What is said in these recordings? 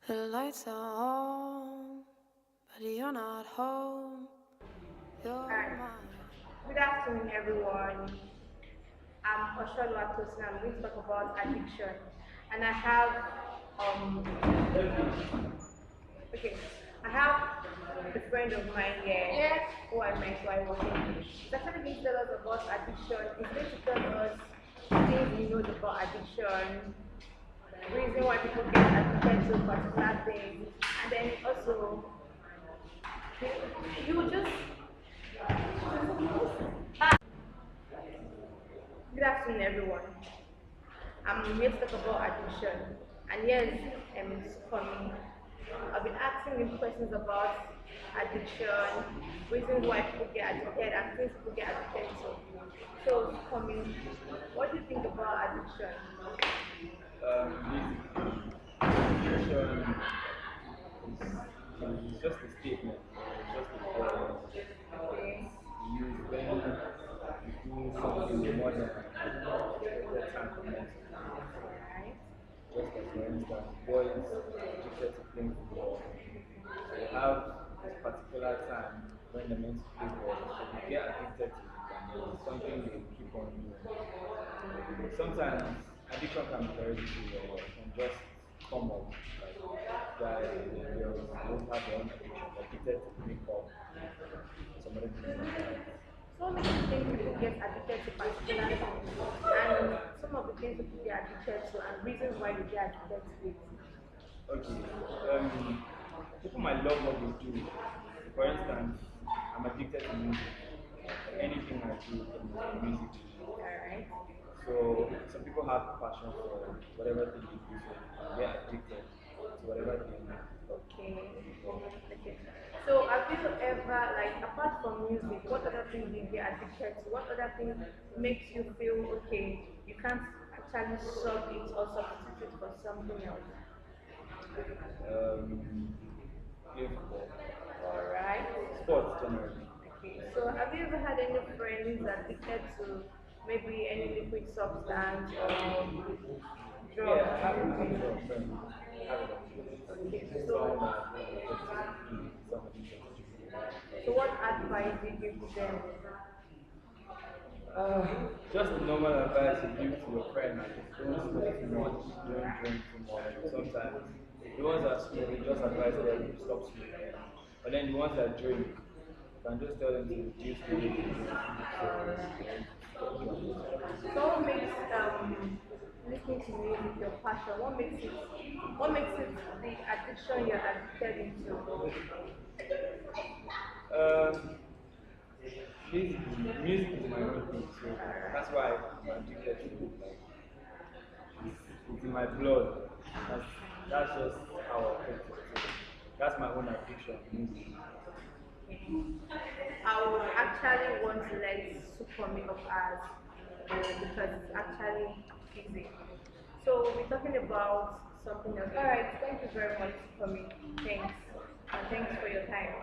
The lights are on, but you're not home. You're Alright. mine. Good afternoon, everyone. I'm Tosin. I'm going to talk about addiction, and I have um okay, I have a friend of mine here who I met while working. He's actually going to tell us about addiction. He's going to tell us things he knows about addiction, reason why people get addicted to particular things, and then also he will just. Good afternoon, everyone. I'm here to talk about addiction. And yes, for me, I've been asking him questions about addiction, reasons why people get addicted, and things people get addicted to. So, for me, what do you think about addiction? Basically, addiction is just a statement, it's just a word Okay. you use when you do something more than the time comments. Alright. Just as for instance, boys addicted to playing football. So they have this particular time when they're meant to play ball. So they get addicted to it and it's something they keep on doing. Sometimes addiction can be hereditary or it can just come up. Like guys and girls don't have their own addiction, they're addicted to makeup, some other things like that. So many things people get addicted to particular things, and some of the things people get addicted to, and reasons why they get addicted to it. Okay. People might love what they do. For instance, I'm addicted to music. Anything I do is music. Alright. So some people have passion for whatever thing they do, so they get addicted to whatever thing. Okay. Okay. So have you ever, like, apart from music, what other things do you get addicted to? What other thing makes you feel okay? You can't actually solve it or substitute it for something else. Play football, All right. sports generally. Okay. So have you ever had any friend who's addicted to maybe any liquid substance or drugs? Yeah, I have a lot of friends. I have a lot of Okay. friends. So Some are addicted to drinking, some are addicted to drinking. so what advice do you give to them? Just the normal advice you give to your friend, like don't smoke too much, don't drink too much. Sometimes the ones that smoke, you just advise them to stop smoking. But then the ones that drink, you can just tell them to reduce the way they drink. So what makes listening to music your passion? What makes it the addiction you're addicted into? Um, Basically, music is my own thing, so that's why I'm addicted to it. Like, it's in my blood. That's, that's just how I feel. So that's my own addiction, music. I would actually want to let Super make up as because it's actually easy. So we're talking about something else. Alright, thank you very much for me. Thanks. And thanks for your time.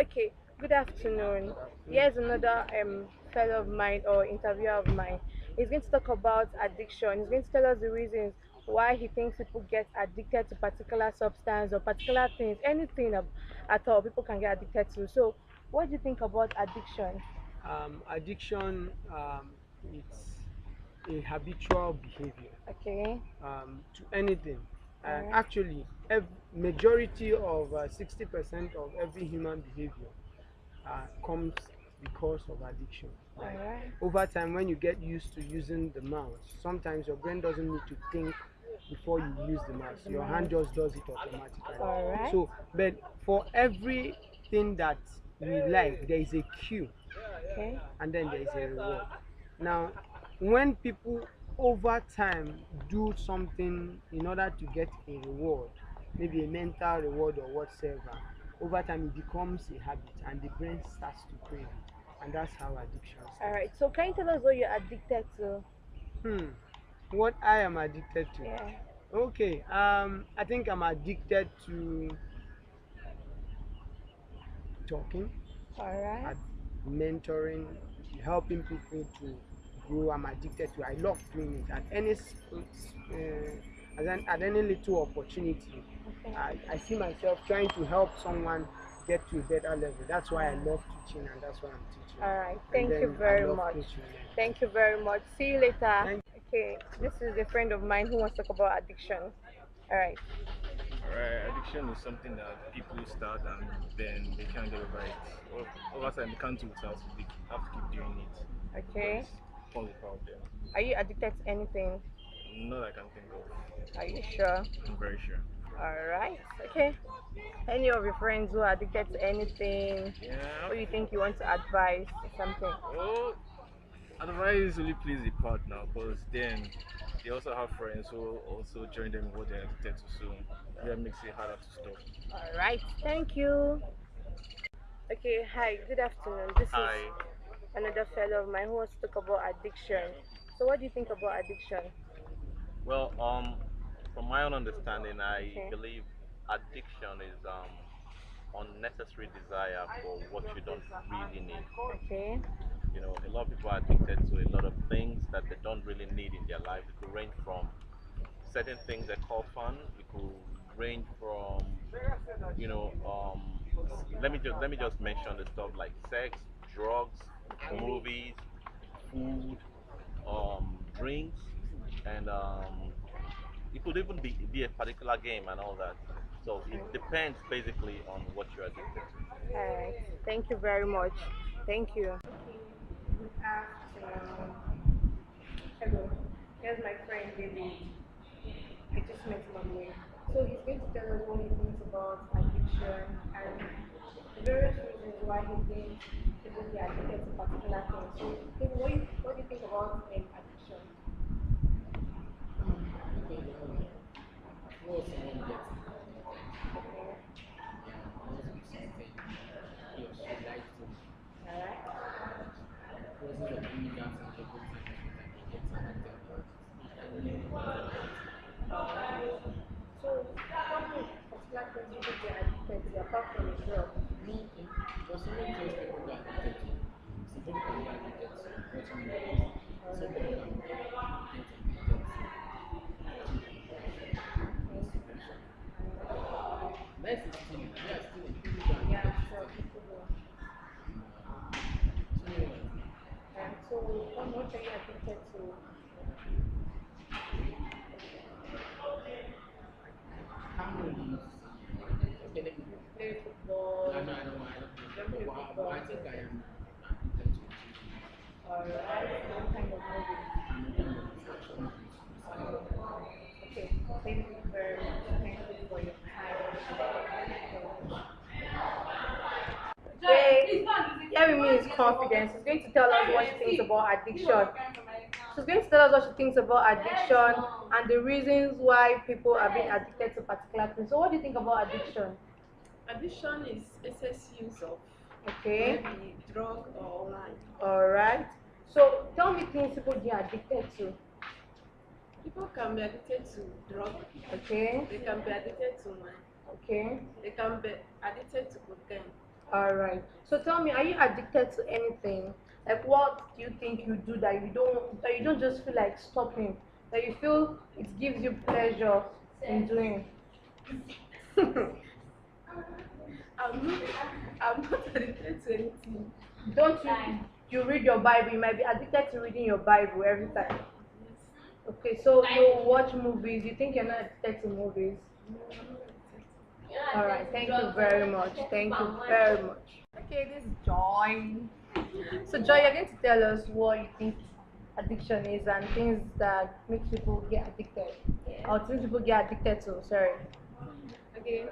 Okay, good afternoon. Here's another fellow of mine or interviewer of mine. He's going to talk about addiction. He's going to tell us the reasons why he thinks people get addicted to particular substance or particular things, anything at all people can get addicted to. So, what do you think about addiction? Addiction, it's a habitual behavior Okay, to anything. all And right, actually, majority of 60% of every human behavior comes because of addiction. all Like right, over time, when you get used to using the mouse, sometimes your brain doesn't need to think before you use the mouse. Your hand just does it automatically. all right, So, but for everything that we like, there is a cue okay, and then there is a reward. Now, when people over time do something in order to get a reward, maybe a mental reward or whatsoever, over time it becomes a habit and the brain starts to crave it. And that's how addiction all starts. right. So, can you tell us what you're addicted to? Hmm. What I am addicted to. Yeah, Okay, I think I'm addicted to talking, all right, at mentoring, helping people to grow. I'm addicted to. I love doing it at any at any little opportunity, Okay. I see myself trying to help someone get to a better level. That's why I love teaching, and that's why I'm teaching. All right. And Thank you then I very love much. coaching them. Thank you very much. See you later. Thank Okay. This is a friend of mine who wants to talk about addiction. All right. Alright, addiction is something that people start and then they can't get over it. Over time, they can't do without it. They have to keep doing it Okay. because it becomes a problem. Are you addicted to anything? Not that I can think of. Are you sure? I'm very sure. All right. Okay. Any of your friends who are addicted to anything, Yeah. or you think you want to advise something? Oh, advice only plays a part now because then they also have friends who also join them in what they're addicted to. So that makes it harder to stop. All right. Thank you. Okay. Hi. Good afternoon. This is Hi. another fellow of mine who wants to talk about addiction. So, what do you think about addiction? Well, from my own understanding, I Okay. believe addiction is unnecessary desire for what you don't really need. Okay. You know, a lot of people are addicted to a lot of things that they don't really need in their life. It could range from certain things they call fun. It could range from, you know, let me just mention the stuff like sex, drugs, Okay. movies, food, drinks, and it could even be a particular game and all that. So it depends basically on what you're addicted to. All right. Thank you very much. Thank you. Okay. Good afternoon. Hello. Here's my friend David. I just met him on the way. So he's going to tell us what he thinks about addiction and the various reasons why he thinks people get addicted to particular things. So, David, what do you think about addiction? Depends on what someone gets Okay. yeah, must be something he or she likes to. All right. Process of doing that and every time they get addicted. And then So, what particular things people get addicted to apart from the drug? me, there's so many things people get addicted to. Some people can get addicted to watching movies. Some people can get addicted to masturbation. Life is still, we are still people get Yeah, addicted so to things. people do. So many ones. So, what are you addicted to? I can't really use okay, let me go. Play football. No, I don't play Don't play football, but football. I think I am addicted to Alright, what kind of movie? I'm a kind of action movies. Okay, thank you very much. Thank you for your time. Jay, here with me is Confidence. She's going to tell us what she thinks about addiction. She's going to tell us what she thinks about addiction and the reasons why people are being addicted to particular things. So, what do you think about addiction? Addiction is excess use of Okay, maybe drug or wine. alright. So, tell me things people get addicted to. People can be addicted to drug, Okay, they can be addicted to wine, okay, they can be addicted to cocaine. alright. So, tell me, are you addicted to anything? Like, what do you think you do that you don't just feel like stopping, that you feel it gives you pleasure in doing? I'm not, I'm not addicted to anything. Don't you read your Bible? You might be addicted to reading your Bible every time. Okay, so you watch movies. You think you're not addicted to movies? All right. Thank you very much. Thank you very much. Okay, this is Joy. So Joy, you're going to tell us what you think addiction is and things that make people get addicted, or things people get addicted to. Sorry. Okay.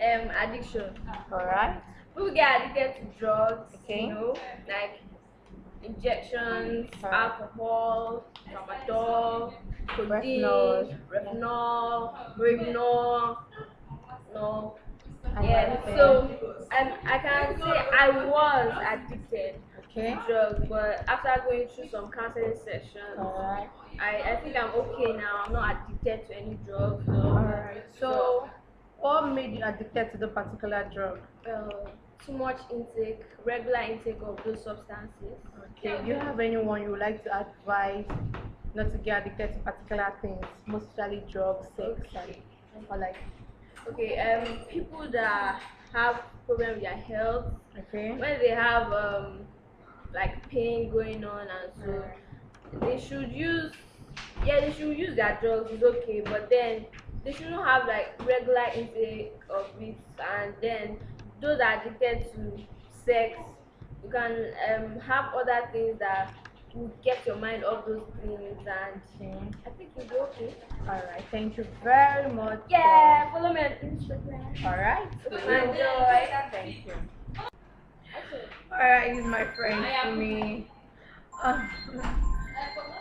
Addiction. All right. People get addicted to drugs, Okay. like injections, Alright. alcohol, tramadol, Retinol. codeine, retinol, Rohypnol, no. And Yeah, everything. so I can say I was addicted Okay. to drugs, but after going through some counseling sessions, All right. I think I'm okay now. I'm not addicted to any drugs. Alright, so what made you addicted to the particular drug? Too much intake, regular intake of those substances. Okay, do you have anyone you would like to advise not to get addicted to particular things, mostly drugs, sex, or like, Okay, people that have problem with their health, okay. when they have like pain going on and so they should use, yeah, they should use their drugs, it's okay, but then they shouldn't have like regular intake of it. And then those that are addicted to sex, you can have other things that will get your mind off those things, and Okay. I think you'll be okay. All right. Thank you very much. Yeah, follow me on Instagram. All right. Enjoy. Thank you. All right. He's my friend for me. Uh,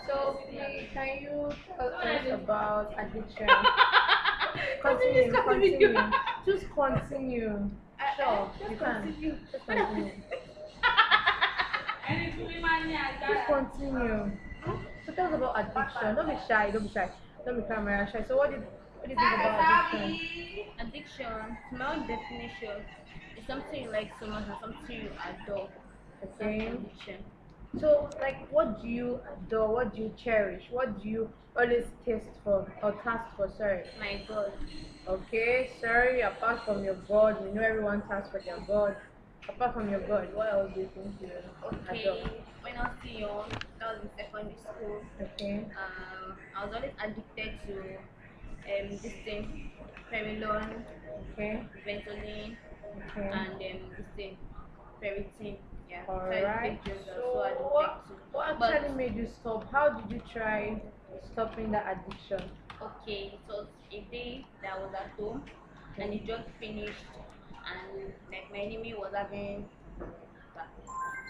so, please, can you tell us about addiction? Continue. Just continue. Sure, you can. Just continue. Just continue. So tell us about addiction. Don't be shy. Don't be shy. Don't be camera shy. So what do you think about addiction? Addiction, to my own definition, is something you like so much and something you adore. That's Okay. addiction. So like, what do you adore? What do you cherish? What do you always taste for or task for? Sorry. My God. Okay. Sorry. Apart from your God, we know everyone tasks for their God. Apart from your God, what else do you think you Okay, adore? when I was still young, that was in secondary school. Okay. I was always addicted to this thing, Perilon, Okay. Ventolin, Okay. and this thing, Peritin. Yeah, so I Alright. take drugs. I was So so addicted what to. actually made you stop? How did you try stopping the addiction? Okay, it was a day that I was at home and the drug finished, and like my enemy was having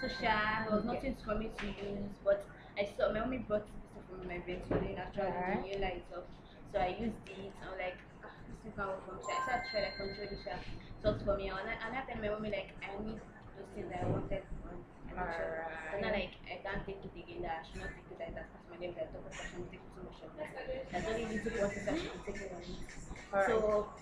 social, there was nothing for me to use, but I saw my mommy brought this from my Ventolin actually, Alright. the new light up. So I used it. I was like, ah, this thing can't work for me. So I started to try like control the sha. Talked for me, and I tell my mommy like I need those things that I wanted on addiction. So now like I can't take it again. That I should not take it like that. That's my name. That I talk about I should take too much of it. There's only little quantities I should be taking on it. Alright. So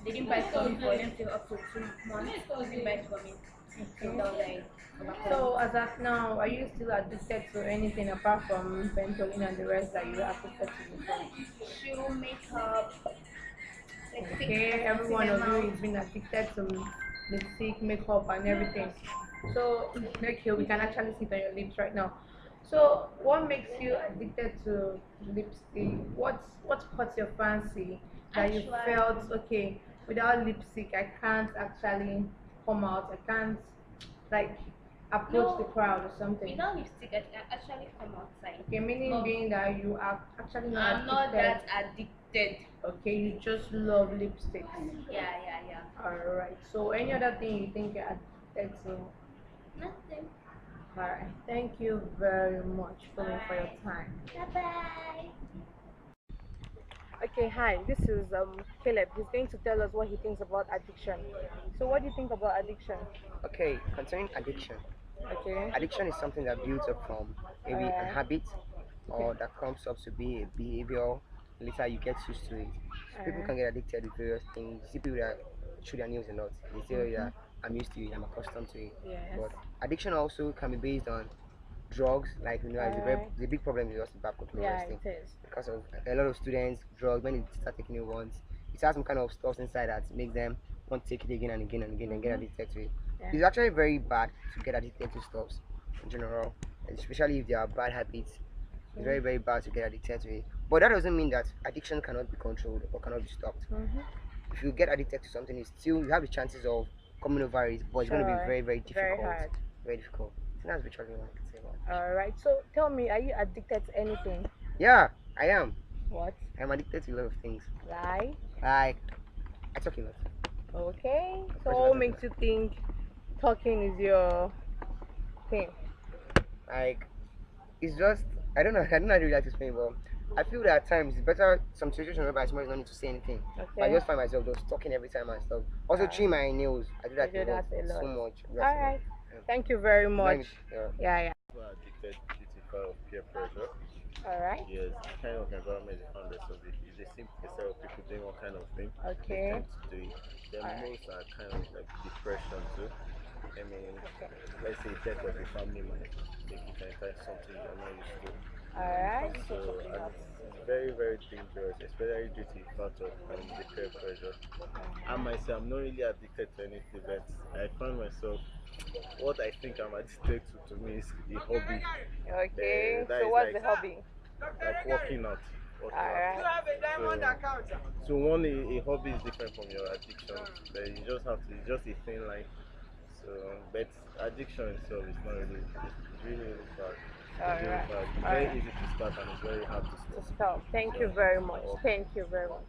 they didn't buy it for me for them till up to 2 months. They didn't buy it for me. So that was like overcome. So as of now, are you still addicted to anything apart from Ventolin and the rest that you were addicted to before? shoe, makeup, like Okay, every one of you is been addicted to lipstick, makeup, and everything. So, okay, we can actually see it on your lips right now. So, what makes you addicted to lipstick? What caught your fancy that you Actually- felt okay without lipstick? I can't actually come out. I can't like approach the crowd or something. Without lipstick, I can actually come outside. Okay, meaning No. being that you are actually not I'm not addicted. that addicted. Okay, you just love lipsticks. Yeah. Alright, so any other thing you think you're addicted to? Nothing. Alright, thank you very much for your time. Bye bye. Okay, hi, this is Caleb. He's going to tell us what he thinks about addiction. So, what do you think about addiction? Okay, concerning addiction, Okay, addiction is something that builds up from maybe an Alright. habit or that comes up to be a behavior. Later, you get used to it. So people can get addicted to various things. You see people that chew their nails a lot. They say that I'm used to it, I'm accustomed to it. Yes. But addiction also can be based on drugs. Like Alright. the big problem is also Babcock Yeah, Edutech it is. because of a lot of students drugs when they start taking it once. It has some kind of stuff inside that makes them want to take it again and again and again and get addicted to it. Yeah. It's actually very bad to get addicted to stuff in general, especially if they are bad habits. It's very, very bad to get addicted to it. But that doesn't mean that addiction cannot be controlled or cannot be stopped. If you get addicted to something, it's still you have the chances of coming over it, but it's going to be Sure. very, very Very difficult. hard. Very difficult. So that's literally what I can say about it. Alright, so tell me, are you addicted to anything? Yeah, I am. What? I'm addicted to a lot of things. Lie? Like, I talk a lot. Okay. So Personal what makes you think talking is your thing? Like, it's just I don't know. I don't know how to really like to explain, but I feel that at times it's better some situations whereby somebody don't need to say anything. But I Okay. just find myself just talking every time and stuff. Also, chewing my nails. I do that, You do that a so lot. much. I do that so Alright. much. Thank you very Yeah. much. Yeah. Yeah. People are addicted due to fear of peer pressure. Alright. Yes, the kind of environment they found themselves in. If they see a set of people doing one kind of thing, Okay. they tend to do it. Then most are kind of like depression too. I mean, let's say death of a family member, make you can find something you're not used to. Alright. So it's very, very dangerous, especially due to the factor and the peer pressure. I myself, I'm not really addicted to anything, but I find myself, what I think I'm addicted to me is a hobby. Okay. That So is what's like, the hobby? like working out. Working Alright. out. So one, a hobby is different from your addiction. But you just have to, it's just a thin line. So, but addiction itself is not really, it's really, really bad. It's really Alright. bad. It's very Alright. easy to start and it's very hard to To stop. stop. Thank you very much. Thank you very much.